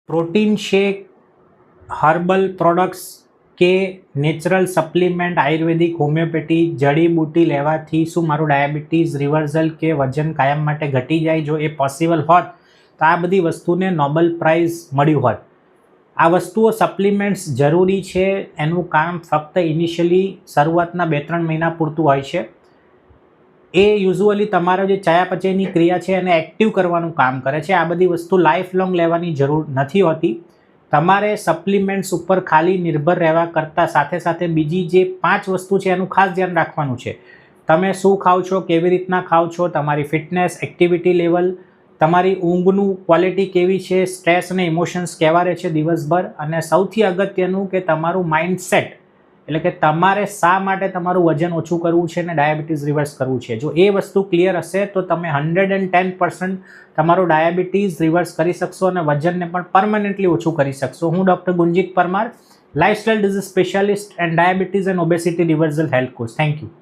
Protein shake, herbal products કે natural supplement, આયુર્વેદિક, homeopathy, જડીબુટ્ટી લેવાથી શું મારું ડાયાબિટીસ રિવર્સલ કે વજન કાયમ માટે ઘટી જાય? જો એ પોસિબલ હોત તો આ બધી વસ્તુને નોબેલ પ્રાઇઝ મળ્યું હોત. આ વસ્તુઓ સપ્લિમેન્ટ્સ જરૂરી છે. એનું કામ ફક્ત ઇનિશિયલી શરૂઆતના 2-3 મહિના પૂરતું હોય છે. એ યુઝ્યુઅલી તમારો જે ચયાપચયની ક્રિયા છે એને એક્ટિવ કરવાનું કામ કરે છે. આ બધી વસ્તુ લાઈફ લોંગ લેવાની જરૂર નથી હોતી. તમારે સપ્લિમેન્ટ્સ ઉપર ખાલી નિર્ભર રહેવા કરતાં સાથે સાથે બીજી જે 5 વસ્તુ છે એનું ખાસ ધ્યાન રાખવાનું છે. તમે શું ખાઓ છો, કેવી રીતના ખાઓ છો, તમારી ફિટનેસ, એક્ટિવિટી લેવલ, તમારી ઊંઘનું ક્વોલિટી કેવી છે, સ્ટ્રેસ અને ઇમોશન્સ કેવા રહે છે દિવસભર, અને સૌથી અગત્યનું કે તમારું માઇન્ડસેટ, એટલે કે તમારે શા માટે તમારું વજન ઓછું કરવું છે અને ડાયાબિટીસ રિવર્સ કરવું છે. જો એ વસ્તુ ક્લિયર હશે તો તમે 110% તમારું ડાયાબિટીસ રિવર્સ કરી શકશો અને વજનને પણ પરમનન્ટલી ઓછું કરી શકશો. હું doctor Gunjit Parmar, lifestyle disease specialist and diabetes and obesity reversal health coach. Thank you.